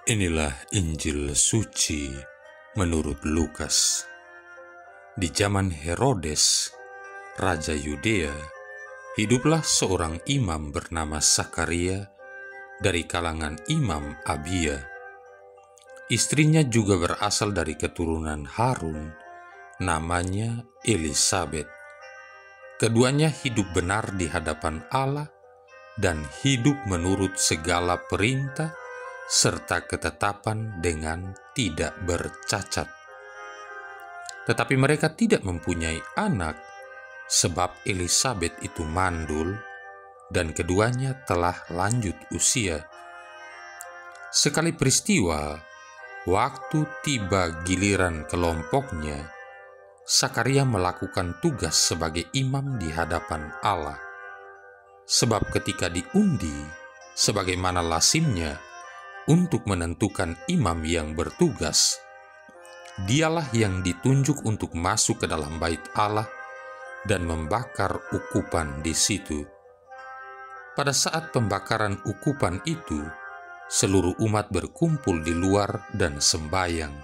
Inilah Injil suci menurut Lukas. Di zaman Herodes, Raja Yudea, hiduplah seorang imam bernama Sakaria dari kalangan Imam Abia. Istrinya juga berasal dari keturunan Harun, namanya Elisabet. Keduanya hidup benar di hadapan Allah dan hidup menurut segala perintah serta ketetapan dengan tidak bercacat. Tetapi mereka tidak mempunyai anak, sebab Elisabet itu mandul, dan keduanya telah lanjut usia. Sekali peristiwa, waktu tiba giliran kelompoknya, Sakaria melakukan tugas sebagai imam di hadapan Allah. Sebab ketika diundi, sebagaimana lazimnya, untuk menentukan imam yang bertugas, dialah yang ditunjuk untuk masuk ke dalam bait Allah dan membakar ukupan di situ. Pada saat pembakaran ukupan itu, seluruh umat berkumpul di luar dan sembayang.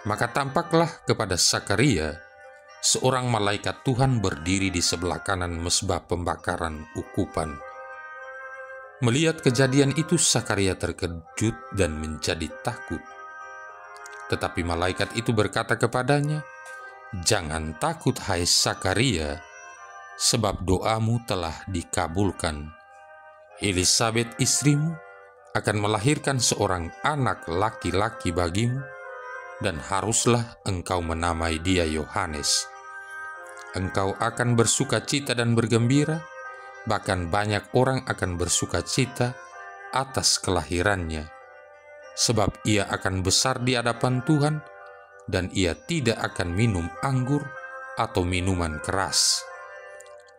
Maka tampaklah kepada Sakaria seorang malaikat Tuhan berdiri di sebelah kanan mezbah pembakaran ukupan. Melihat kejadian itu, Sakaria terkejut dan menjadi takut. Tetapi malaikat itu berkata kepadanya, "Jangan takut, hai Sakaria, sebab doamu telah dikabulkan. Elisabet istrimu akan melahirkan seorang anak laki-laki bagimu, dan haruslah engkau menamai dia Yohanes. Engkau akan bersukacita dan bergembira, bahkan banyak orang akan bersukacita atas kelahirannya, sebab ia akan besar di hadapan Tuhan, dan ia tidak akan minum anggur atau minuman keras.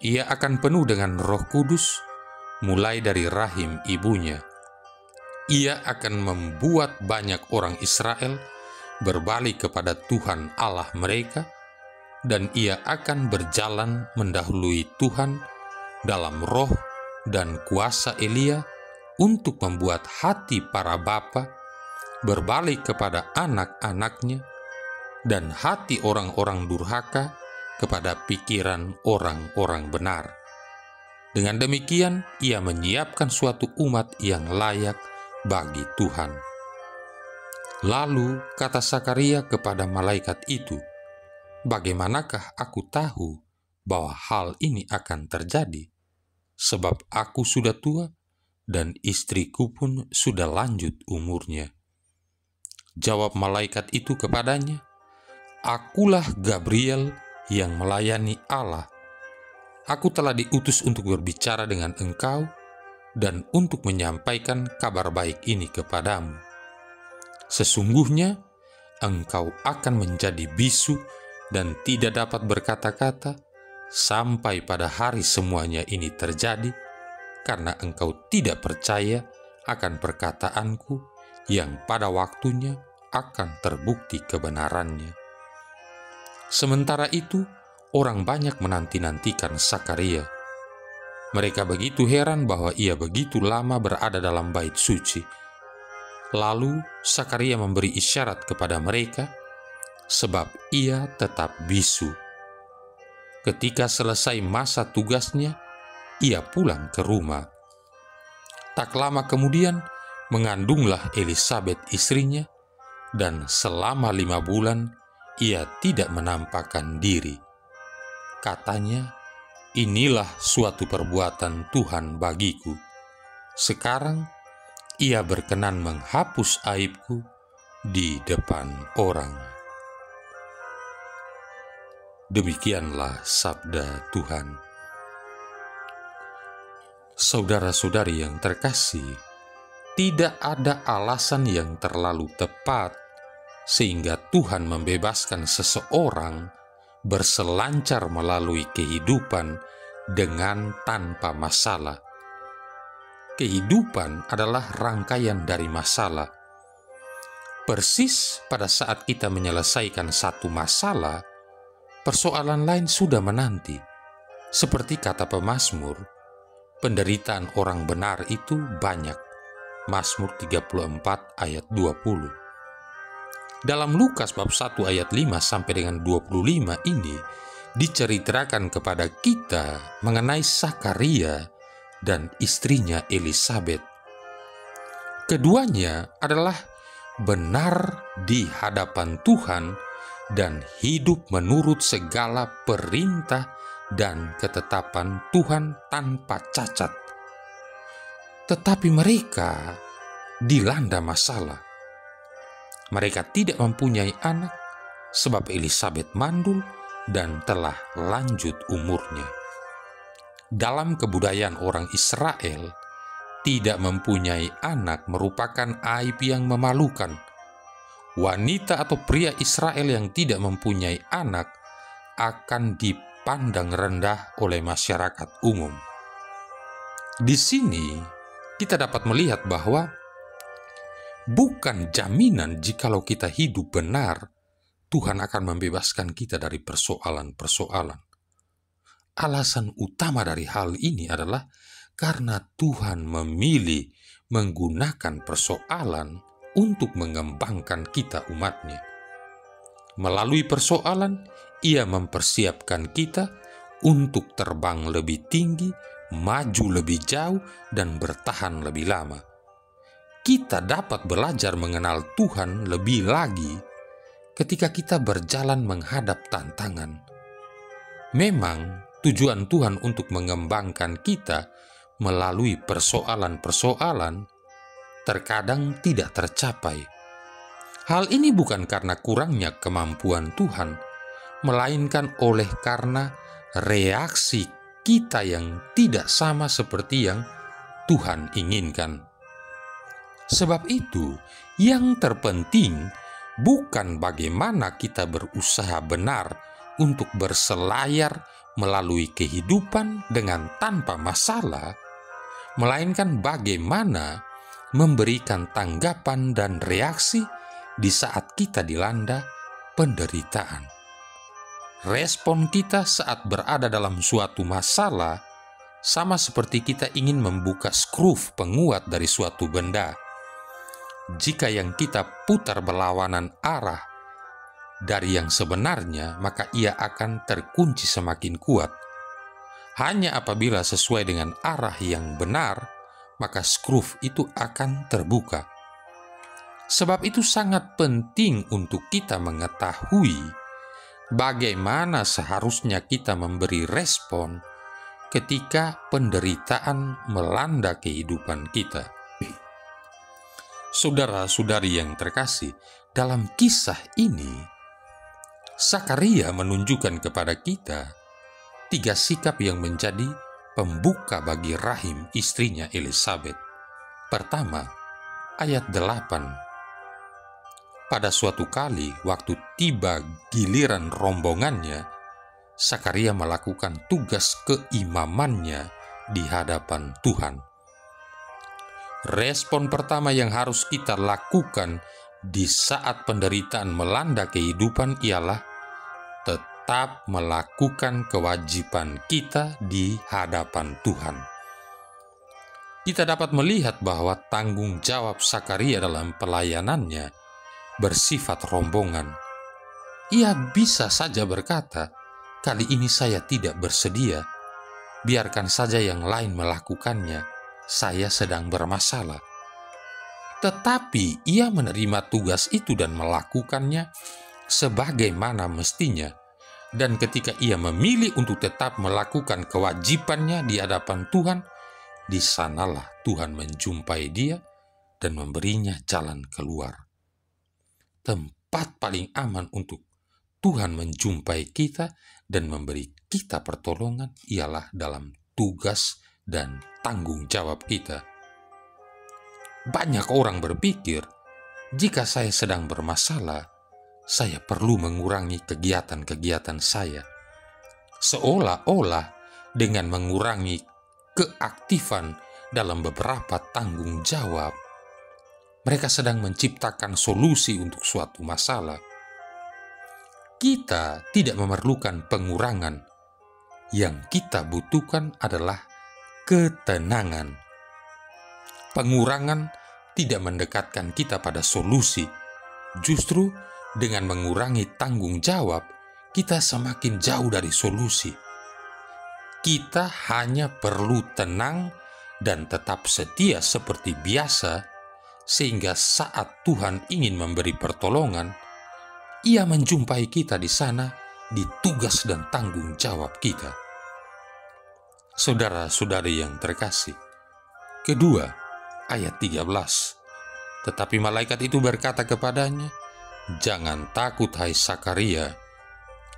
Ia akan penuh dengan Roh Kudus mulai dari rahim ibunya. Ia akan membuat banyak orang Israel berbalik kepada Tuhan Allah mereka, dan ia akan berjalan mendahului Tuhan dalam roh dan kuasa Elia untuk membuat hati para bapa berbalik kepada anak-anaknya dan hati orang-orang durhaka kepada pikiran orang-orang benar. Dengan demikian, ia menyiapkan suatu umat yang layak bagi Tuhan." Lalu kata Sakaria kepada malaikat itu, "Bagaimanakah aku tahu bahwa hal ini akan terjadi? Sebab aku sudah tua dan istriku pun sudah lanjut umurnya." Jawab malaikat itu kepadanya, "Akulah Gabriel yang melayani Allah. Aku telah diutus untuk berbicara dengan engkau dan untuk menyampaikan kabar baik ini kepadamu. Sesungguhnya engkau akan menjadi bisu dan tidak dapat berkata-kata sampai pada hari semuanya ini terjadi, karena engkau tidak percaya akan perkataanku yang pada waktunya akan terbukti kebenarannya." Sementara itu, orang banyak menanti-nantikan Sakaria. Mereka begitu heran bahwa ia begitu lama berada dalam bait suci. Lalu Sakaria memberi isyarat kepada mereka, sebab ia tetap bisu. Ketika selesai masa tugasnya, ia pulang ke rumah. Tak lama kemudian, mengandunglah Elisabet istrinya, dan selama 5 bulan ia tidak menampakkan diri. Katanya, "Inilah suatu perbuatan Tuhan bagiku. Sekarang ia berkenan menghapus aibku di depan orang." Demikianlah sabda Tuhan. Saudara-saudari yang terkasih, tidak ada alasan yang terlalu tepat sehingga Tuhan membebaskan seseorang berselancar melalui kehidupan dengan tanpa masalah. Kehidupan adalah rangkaian dari masalah. Persis pada saat kita menyelesaikan satu masalah, persoalan lain sudah menanti. Seperti kata pemazmur, penderitaan orang benar itu banyak, Mazmur 34 ayat 20. Dalam Lukas bab 1 ayat 5 sampai dengan 25 ini diceritakan kepada kita mengenai Zakaria dan istrinya Elisabet. Keduanya adalah benar di hadapan Tuhan dan hidup menurut segala perintah dan ketetapan Tuhan tanpa cacat. Tetapi mereka dilanda masalah. Mereka tidak mempunyai anak sebab Elisabet mandul dan telah lanjut umurnya. Dalam kebudayaan orang Israel, tidak mempunyai anak merupakan aib yang memalukan. Wanita atau pria Israel yang tidak mempunyai anak akan dipandang rendah oleh masyarakat umum. Di sini kita dapat melihat bahwa bukan jaminan jikalau kita hidup benar, Tuhan akan membebaskan kita dari persoalan-persoalan. Alasan utama dari hal ini adalah karena Tuhan memilih menggunakan persoalan untuk mengembangkan kita umat-Nya. Melalui persoalan, Ia mempersiapkan kita untuk terbang lebih tinggi, maju lebih jauh, dan bertahan lebih lama. Kita dapat belajar mengenal Tuhan lebih lagi ketika kita berjalan menghadap tantangan. Memang tujuan Tuhan untuk mengembangkan kita melalui persoalan-persoalan terkadang tidak tercapai. Hal ini bukan karena kurangnya kemampuan Tuhan, melainkan oleh karena reaksi kita yang tidak sama seperti yang Tuhan inginkan. Sebab itu, yang terpenting bukan bagaimana kita berusaha benar untuk berselayar melalui kehidupan dengan tanpa masalah, melainkan bagaimana memberikan tanggapan dan reaksi di saat kita dilanda penderitaan. Respon kita saat berada dalam suatu masalah sama seperti kita ingin membuka skruf penguat dari suatu benda. Jika yang kita putar berlawanan arah dari yang sebenarnya, maka ia akan terkunci semakin kuat. Hanya apabila sesuai dengan arah yang benar, maka skruf itu akan terbuka. Sebab itu sangat penting untuk kita mengetahui bagaimana seharusnya kita memberi respon ketika penderitaan melanda kehidupan kita. Saudara-saudari yang terkasih, dalam kisah ini, Zakaria menunjukkan kepada kita 3 sikap yang menjadi pembuka bagi rahim istrinya Elisabet. Pertama, ayat 8. Pada suatu kali, waktu tiba giliran rombongannya, Zakaria melakukan tugas keimamannya di hadapan Tuhan. Respon pertama yang harus kita lakukan di saat penderitaan melanda kehidupan ialah tetap melakukan kewajiban kita di hadapan Tuhan. Kita dapat melihat bahwa tanggung jawab Zakaria dalam pelayanannya bersifat rombongan. Ia bisa saja berkata, "Kali ini saya tidak bersedia, biarkan saja yang lain melakukannya. Saya sedang bermasalah." Tetapi ia menerima tugas itu dan melakukannya sebagaimana mestinya. Dan ketika ia memilih untuk tetap melakukan kewajibannya di hadapan Tuhan, di sanalah Tuhan menjumpai dia dan memberinya jalan keluar. Tempat paling aman untuk Tuhan menjumpai kita dan memberi kita pertolongan ialah dalam tugas dan tanggung jawab kita. Banyak orang berpikir, jika saya sedang bermasalah, saya perlu mengurangi kegiatan-kegiatan saya. Seolah-olah dengan mengurangi keaktifan dalam beberapa tanggung jawab, mereka sedang menciptakan solusi untuk suatu masalah. Kita tidak memerlukan pengurangan. Yang kita butuhkan adalah ketenangan. Pengurangan tidak mendekatkan kita pada solusi. Justru dengan mengurangi tanggung jawab, kita semakin jauh dari solusi. Kita hanya perlu tenang dan tetap setia seperti biasa, sehingga saat Tuhan ingin memberi pertolongan, Ia menjumpai kita di sana di tugas dan tanggung jawab kita. Saudara-saudari yang terkasih, kedua, ayat 13. Tetapi malaikat itu berkata kepadanya, "Jangan takut, hai Sakaria,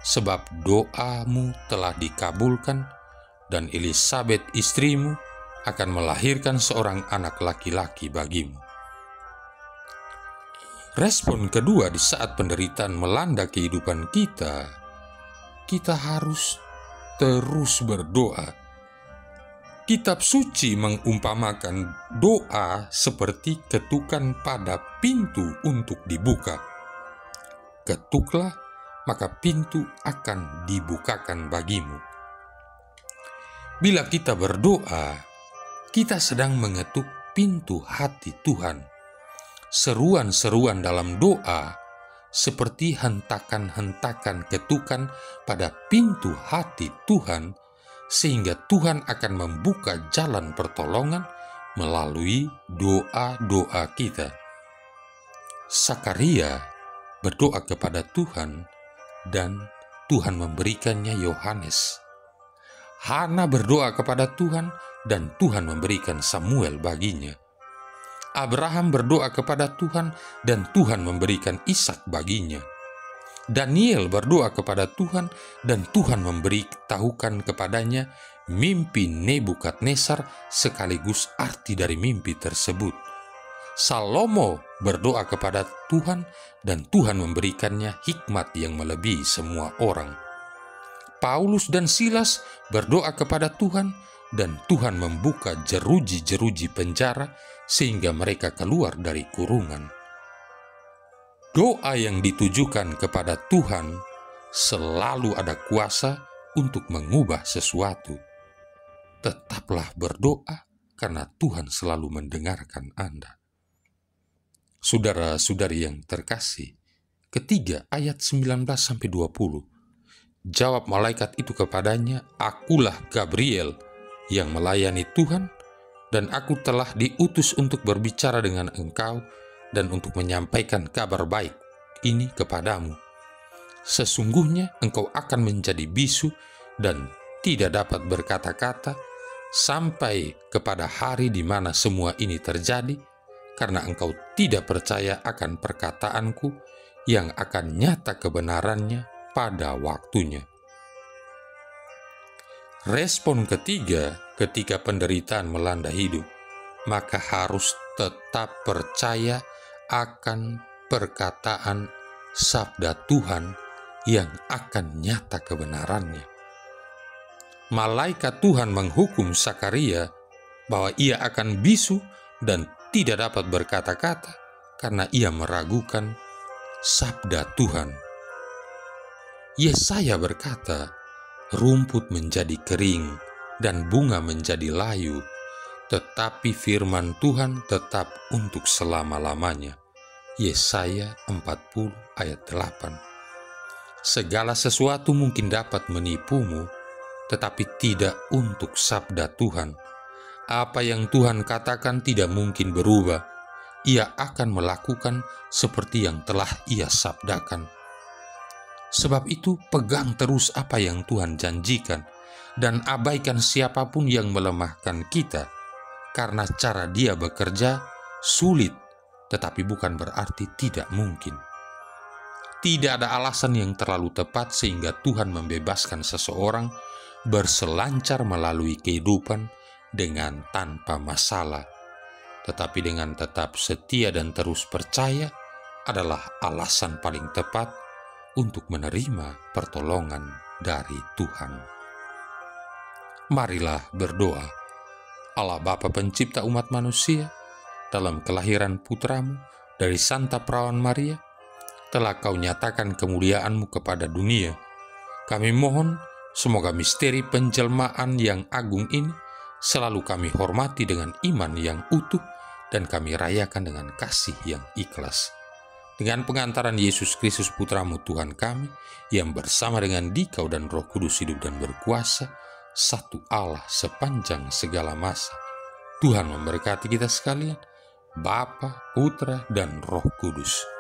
sebab doamu telah dikabulkan, dan Elisabet istrimu akan melahirkan seorang anak laki-laki bagimu." Respon kedua di saat penderitaan melanda kehidupan kita harus terus berdoa. Kitab suci mengumpamakan doa seperti ketukan pada pintu untuk dibuka. Ketuklah, maka pintu akan dibukakan bagimu. Bila kita berdoa, kita sedang mengetuk pintu hati Tuhan. Seruan-seruan dalam doa seperti hentakan-hentakan ketukan pada pintu hati Tuhan, sehingga Tuhan akan membuka jalan pertolongan melalui doa-doa kita. Sakaria berdoa kepada Tuhan dan Tuhan memberikannya Yohanes. Hana berdoa kepada Tuhan dan Tuhan memberikan Samuel baginya. Abraham berdoa kepada Tuhan dan Tuhan memberikan Ishak baginya. Daniel berdoa kepada Tuhan dan Tuhan memberitahukan kepadanya mimpi Nebukadnezar sekaligus arti dari mimpi tersebut. Salomo berdoa kepada Tuhan dan Tuhan memberikannya hikmat yang melebihi semua orang. Paulus dan Silas berdoa kepada Tuhan dan Tuhan membuka jeruji-jeruji penjara sehingga mereka keluar dari kurungan. Doa yang ditujukan kepada Tuhan selalu ada kuasa untuk mengubah sesuatu. Tetaplah berdoa karena Tuhan selalu mendengarkan Anda. Saudara-saudari yang terkasih, ketiga ayat 19-20. Jawab malaikat itu kepadanya, "Akulah Gabriel yang melayani Tuhan, dan aku telah diutus untuk berbicara dengan engkau dan untuk menyampaikan kabar baik ini kepadamu. Sesungguhnya engkau akan menjadi bisu dan tidak dapat berkata-kata sampai kepada hari di mana semua ini terjadi, karena engkau tidak percaya akan perkataanku yang akan nyata kebenarannya pada waktunya." Respon ketiga ketika penderitaan melanda hidup, maka harus tetap percaya akan perkataan sabda Tuhan yang akan nyata kebenarannya. Malaikat Tuhan menghukum Sakaria bahwa ia akan bisu dan tidak dapat berkata-kata karena ia meragukan sabda Tuhan. Yesaya berkata, "Rumput menjadi kering dan bunga menjadi layu, tetapi firman Tuhan tetap untuk selama-lamanya." Yesaya 40 ayat 8. Segala sesuatu mungkin dapat menipumu, tetapi tidak untuk sabda Tuhan. Apa yang Tuhan katakan tidak mungkin berubah. Ia akan melakukan seperti yang telah Ia sabdakan. Sebab itu, pegang terus apa yang Tuhan janjikan dan abaikan siapapun yang melemahkan kita, karena cara Dia bekerja sulit, tetapi bukan berarti tidak mungkin. Tidak ada alasan yang terlalu tepat sehingga Tuhan membebaskan seseorang berselancar melalui kehidupan dengan tanpa masalah, tetapi dengan tetap setia dan terus percaya adalah alasan paling tepat untuk menerima pertolongan dari Tuhan. Marilah berdoa. Allah Bapa pencipta umat manusia, dalam kelahiran putramu dari Santa Perawan Maria, telah Kau nyatakan kemuliaan-Mu kepada dunia. Kami mohon, semoga misteri penjelmaan yang agung ini selalu kami hormati dengan iman yang utuh dan kami rayakan dengan kasih yang ikhlas. Dengan pengantaran Yesus Kristus Putramu Tuhan kami, yang bersama dengan Dikau dan Roh Kudus hidup dan berkuasa, satu Allah sepanjang segala masa. Tuhan memberkati kita sekalian, Bapa, Putra, dan Roh Kudus.